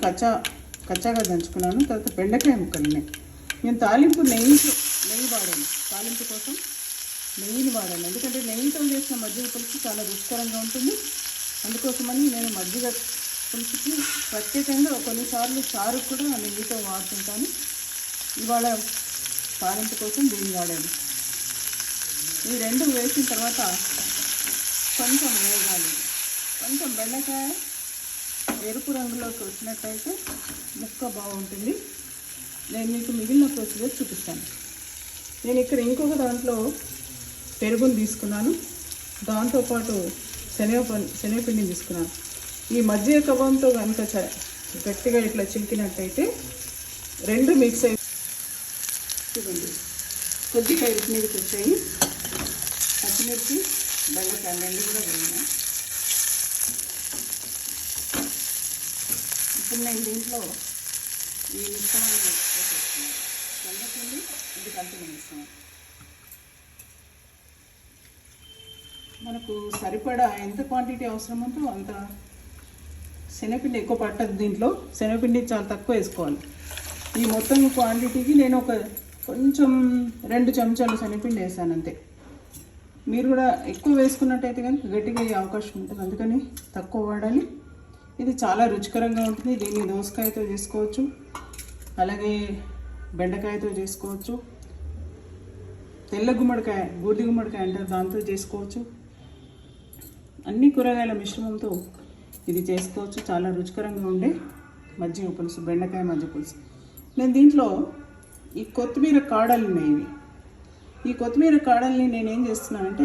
కచ్చాగా దంచుకున్నాను. తర్వాత బెండకాయ ముక్కలు ఉన్నాయి. నేను తాలింపు నెయ్యి వాడాను. తాలింపు కోసం నెయ్యిని వాడాను, ఎందుకంటే నెయ్యితో చేసిన మజ్జిగ పులుసు చాలా రుచికరంగా ఉంటుంది. అందుకోసమని నేను మజ్జిగ పులుసుకి ప్రత్యేకంగా కొన్నిసార్లు చారు కూడా నెయ్యితో వాడుతుంటాను. ఇవాళ తాలింపు కోసం దీన్ని వాడాను. ఈ రెండు వేసిన తర్వాత కొంచెం వేగాలి. కొంచెం బెండకాయ ఎరుపు రంగులోకి వచ్చినట్టయితే ముక్క బాగుంటుంది. నేను మీకు మిగిలిన ప్రొసీజర్ చూపిస్తాను. నేను ఇక్కడ ఇంకొక దాంట్లో పెరుగుని తీసుకున్నాను, దాంతోపాటు శనగపిండిని తీసుకున్నాను. ఈ మజ్జిగ కవ్వంతో కనుక గట్టిగా ఇట్లా చిలికినట్టయితే రెండు మిక్స్ అయి చూడండి, కొద్దిగా మీదకి వచ్చాయి. పచ్చిమిర్చి బెండకాయ రెండు కూడా వేయాలి. ఇప్పుడు నేను దీంట్లో ఈ మిశ్రమాన్ని వేసేస్తున్నాను. శనగపిండి ఇది కలిపి వేస్తాను. మనకు సరిపడా ఎంత క్వాంటిటీ అవసరం ఉందో అంత. శనగపిండి ఎక్కువ పట్టదు దీంట్లో, శనగపిండి చాలా తక్కువ వేసుకోవాలి. ఈ మొత్తం క్వాంటిటీకి నేను కొంచెం 2 చెంచాలు శనగపిండి వేసాను అంతే. మీరు కూడా ఎక్కువ వేసుకున్నట్టయితే కనుక గట్టిగా అయ్యే అవకాశం ఉంటుంది, అందుకని తక్కువ వాడాలి. ఇది చాలా రుచికరంగా ఉంటుంది. దీన్ని దోసకాయతో చేసుకోవచ్చు, అలాగే బెండకాయతో చేసుకోవచ్చు, తెల్ల గుమ్మడికాయ బూడిద గుమ్మడికాయ అంటారు, దాంతో చేసుకోవచ్చు. అన్ని కూరగాయల మిశ్రమంతో ఇది చేసుకోవచ్చు. చాలా రుచికరంగా ఉండే మజ్జిగ పులుసు, బెండకాయ మజ్జిగ పులుసు. నేను దీంట్లో ఈ కొత్తిమీర కాడలు ఉన్నాయి. ఈ కొత్తిమీర కాడల్ని నేనేం చేస్తున్నానంటే